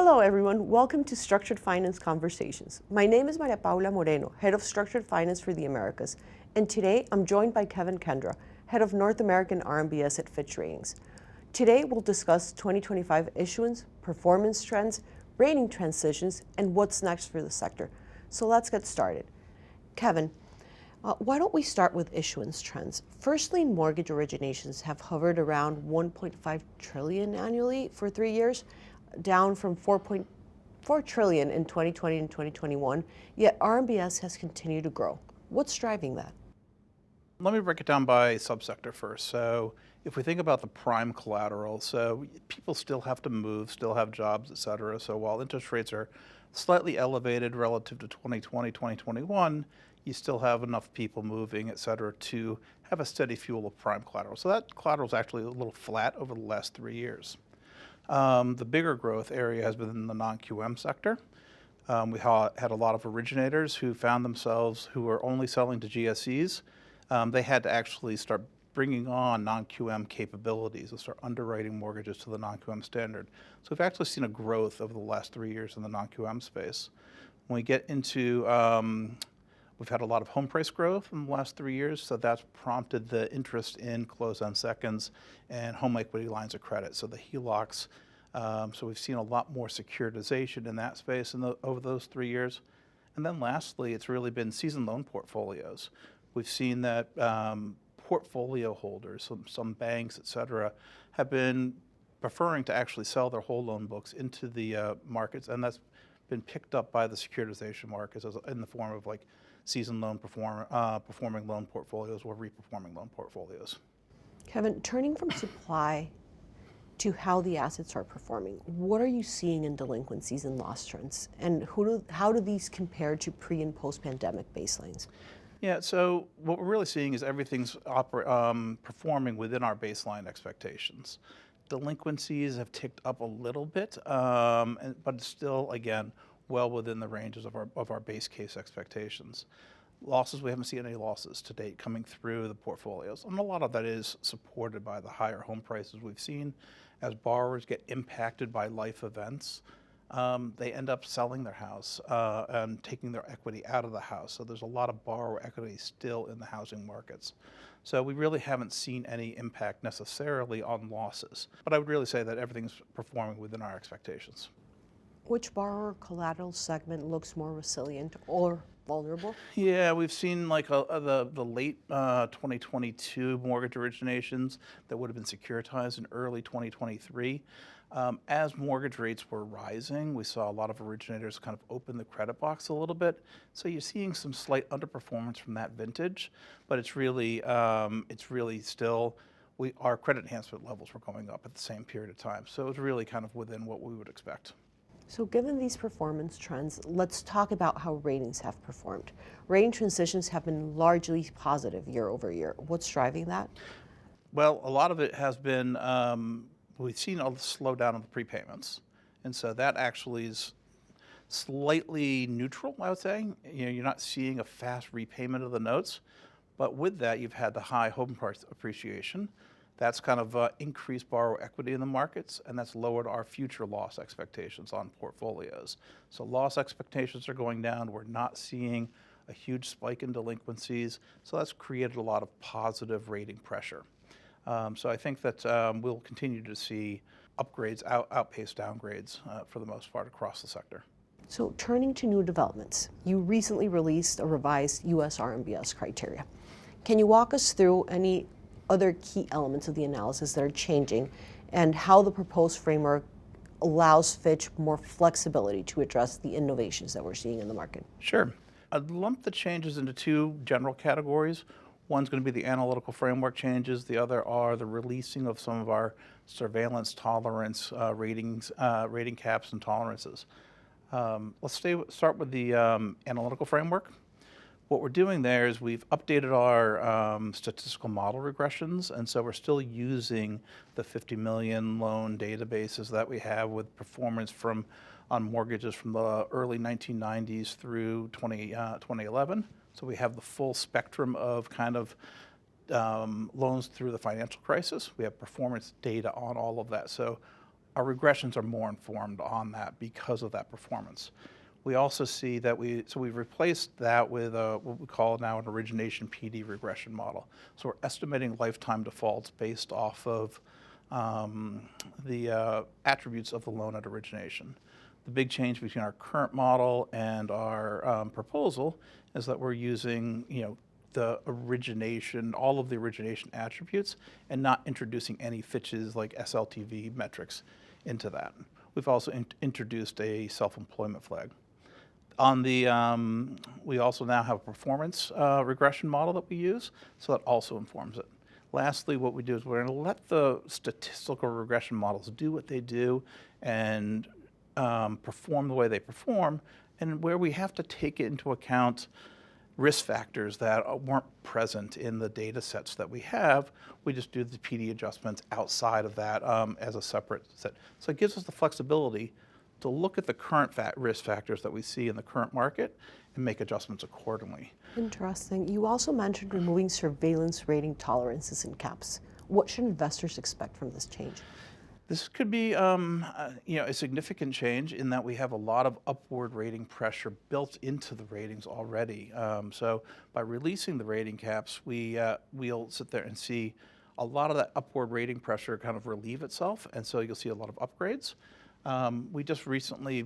Hello everyone, welcome to Structured Finance Conversations. My name is Paula Moreno, Head of Structured Finance for the Americas, and today I'm joined by Kevin Kendra, Head of North American RMBS at Fitch Ratings. Today we'll discuss 2025 issuance, performance trends, rating transitions, and what's next for the sector. So let's get started. Kevin, why don't we start with issuance trends? First lien mortgage originations have hovered around $1.5 trillion annually for 3 years, down from $4.4 trillion in 2020 and 2021, yet RMBS has continued to grow. What's driving that? Let me break it down by subsector first. So if we think about the prime collateral, so people still have to move, still have jobs, et cetera. So while interest rates are slightly elevated relative to 2020, 2021, you still have enough people moving, et cetera, to have a steady fuel of prime collateral. So that collateral is actually a little flat over the last 3 years. The bigger growth area has been in the non-QM sector. We had a lot of originators who found themselves who were only selling to GSEs. They had to actually start bringing on non-QM capabilities and start underwriting mortgages to the non-QM standard. So we've actually seen a growth over the last 3 years in the non-QM space. When we get into, we've had a lot of home price growth in the last 3 years, so that's prompted the interest in closed-end seconds and home equity lines of credit, so the HELOCs. So we've seen a lot more securitization in that space over those 3 years. And then lastly, it's really been seasoned loan portfolios. We've seen that portfolio holders, some banks, et cetera, have been preferring to actually sell their whole loan books into the markets, and that's been picked up by the securitization markets in the form of like seasoned loan performing loan portfolios or reperforming loan portfolios. Kevin, turning from supply to how the assets are performing, what are you seeing in delinquencies and loss trends? And how do these compare to pre- and post-pandemic baselines? Yeah, so what we're really seeing is everything's performing within our baseline expectations. Delinquencies have ticked up a little bit, but it's still, again, well within the ranges of our base case expectations. Losses, we haven't seen any losses to date coming through the portfolios. And a lot of that is supported by the higher home prices we've seen. As borrowers get impacted by life events, they end up selling their house and taking their equity out of the house. So there's a lot of borrower equity still in the housing markets. So we really haven't seen any impact necessarily on losses. But I would really say that everything's performing within our expectations. Which borrower collateral segment looks more resilient or vulnerable? Yeah, we've seen like the late 2022 mortgage originations that would have been securitized in early 2023. As mortgage rates were rising, we saw a lot of originators kind of open the credit box a little bit. So you're seeing some slight underperformance from that vintage, but it's really still, our credit enhancement levels were going up at the same period of time. So it was really kind of within what we would expect. So given these performance trends, let's talk about how ratings have performed. Rating transitions have been largely positive year over year. What's driving that? Well, a lot of it has been, we've seen a slowdown of the prepayments. And so that actually is slightly neutral, I would say. You're not seeing a fast repayment of the notes. But with that, you've had the high home price appreciation. That's kind of increased borrower equity in the markets, and that's lowered our future loss expectations on portfolios. So loss expectations are going down. We're not seeing a huge spike in delinquencies. So that's created a lot of positive rating pressure. So I think that we'll continue to see upgrades outpace downgrades for the most part across the sector. So turning to new developments, you recently released a revised U.S. RMBS criteria. Can you walk us through any other key elements of the analysis that are changing and how the proposed framework allows Fitch more flexibility to address the innovations that we're seeing in the market? Sure. I'd lump the changes into two general categories. One's going to be the analytical framework changes. The other are the releasing of some of our surveillance tolerance rating caps and tolerances. Let's start with the analytical framework. What we're doing there is we've updated our statistical model regressions, and so we're still using the 50 million loan databases that we have with performance on mortgages from the early 1990s through 2011. So we have the full spectrum of kind of loans through the financial crisis. We have performance data on all of that. So our regressions are more informed on that because of that performance. We also see that we've replaced that with what we call now an origination PD regression model. So we're estimating lifetime defaults based off of the attributes of the loan at origination. The big change between our current model and our proposal is that we're using, the origination, all of the origination attributes, and not introducing any Fitch's like SLTV metrics into that. We've also introduced a self-employment flag. On the, we also now have a performance regression model that we use, so that also informs it. Lastly, what we do is we're going to let the statistical regression models do what they do and perform the way they perform, and where we have to take into account risk factors that weren't present in the data sets that we have, we just do the PD adjustments outside of that as a separate set. So it gives us the flexibility to look at the current risk factors that we see in the current market and make adjustments accordingly. Interesting. You also mentioned removing surveillance rating tolerances and caps. What should investors expect from this change? This could be a significant change in that we have a lot of upward rating pressure built into the ratings already. So by releasing the rating caps, we'll sit there and see a lot of that upward rating pressure kind of relieve itself, and so you'll see a lot of upgrades. We just recently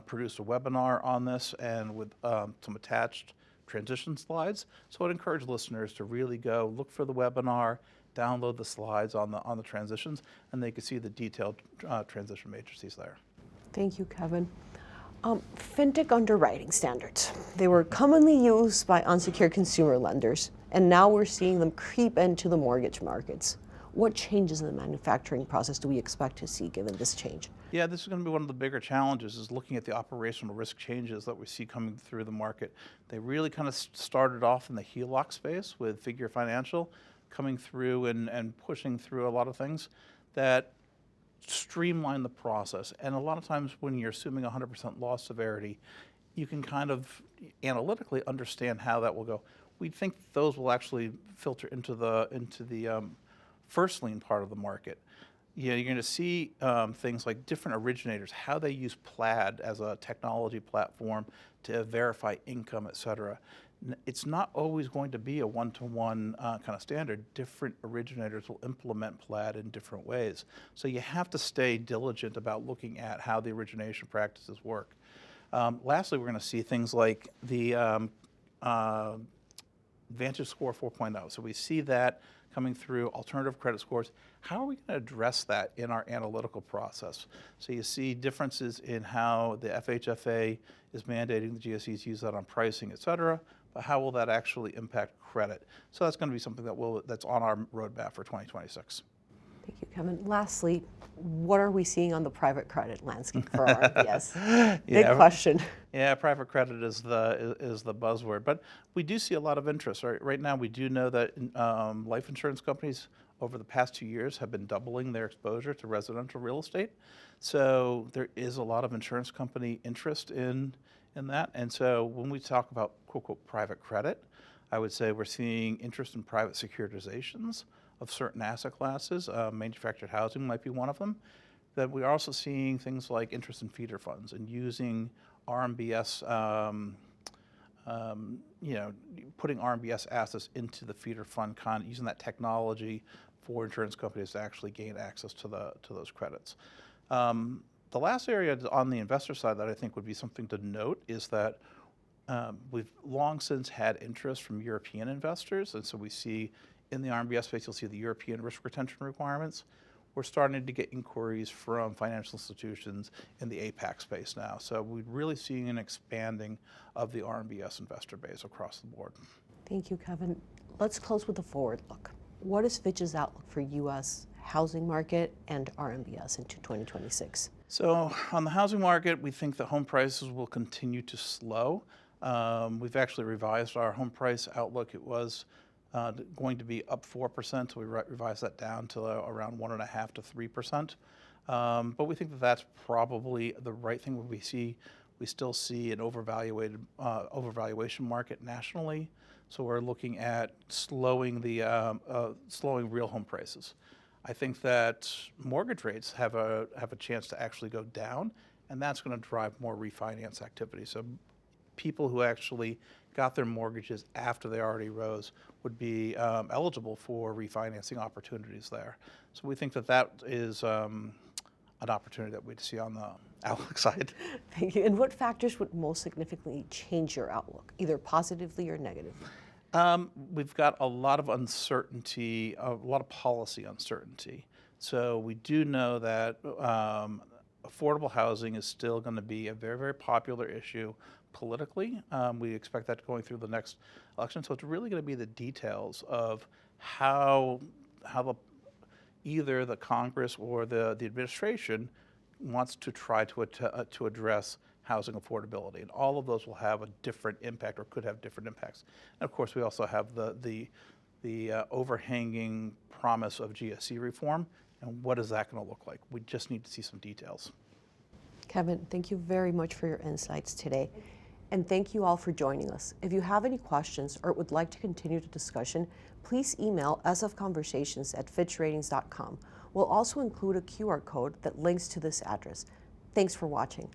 produced a webinar on this and with some attached transition slides. So I'd encourage listeners to really go look for the webinar, download the slides on the transitions, and they can see the detailed transition matrices there. Thank you, Kevin. Fintech underwriting standards. They were commonly used by unsecured consumer lenders, and now we're seeing them creep into the mortgage markets. What changes in the manufacturing process do we expect to see given this change? Yeah, this is going to be one of the bigger challenges, is looking at the operational risk changes that we see coming through the market. They really kind of started off in the HELOC space with Figure Financial, coming through and pushing through a lot of things that streamline the process. And a lot of times when you're assuming 100% loss severity, you can kind of analytically understand how that will go. We think those will actually filter into the first lien part of the market. You're going to see things like different originators, how they use Plaid as a technology platform to verify income, et cetera. It's not always going to be a one-to-one kind of standard. Different originators will implement Plaid in different ways. So you have to stay diligent about looking at how the origination practices work. Lastly, we're going to see things like the Vantage Score 4.0. So we see that coming through, alternative credit scores. How are we going to address that in our analytical process? So you see differences in how the FHFA is mandating the GSEs use that on pricing, et cetera, but how will that actually impact credit? So that's going to be something that's on our roadmap for 2026. Thank you, Kevin. Lastly, what are we seeing on the private credit landscape for RMBS? Big question. Yeah, private credit is the buzzword, but we do see a lot of interest. Right now, we do know that life insurance companies over the past 2 years have been doubling their exposure to residential real estate. So there is a lot of insurance company interest in that. And so when we talk about quote, quote, private credit, I would say we're seeing interest in private securitizations of certain asset classes. Manufactured housing might be one of them. That we're also seeing things like interest in feeder funds and using RMBS, putting RMBS assets into the feeder fund, using that technology for insurance companies to actually gain access to those credits. The last area on the investor side that I think would be something to note is that we've long since had interest from European investors, and so we see in the RMBS space, you'll see the European risk retention requirements. We're starting to get inquiries from financial institutions in the APAC space now. So we're really seeing an expanding of the RMBS investor base across the board. Thank you, Kevin. Let's close with a forward look. What is Fitch's outlook for U.S. housing market and RMBS into 2026? So on the housing market, we think the home prices will continue to slow. We've actually revised our home price outlook. It was going to be up 4%, so we revised that down to around 1.5% to 3%. But we think that that's probably the right thing. We still see an overvaluation market nationally, so we're looking at slowing real home prices. I think that mortgage rates have a chance to actually go down, and that's going to drive more refinance activity. So people who actually got their mortgages after they already rose would be eligible for refinancing opportunities there. So we think that that is an opportunity that we'd see on the outlook side. Thank you. And what factors would most significantly change your outlook, either positively or negatively? We've got a lot of uncertainty, a lot of policy uncertainty. So we do know that affordable housing is still going to be a very, very popular issue politically. We expect that going through the next election. So it's really going to be the details of how either the Congress or the administration wants to try to address housing affordability, and all of those will have a different impact or could have different impacts. And of course, we also have the overhanging promise of GSE reform, and what is that going to look like? We just need to see some details. Kevin, thank you very much for your insights today. And thank you all for joining us. If you have any questions or would like to continue the discussion, please email sfconversations@fitchratings.com. We'll also include a QR code that links to this address. Thanks for watching.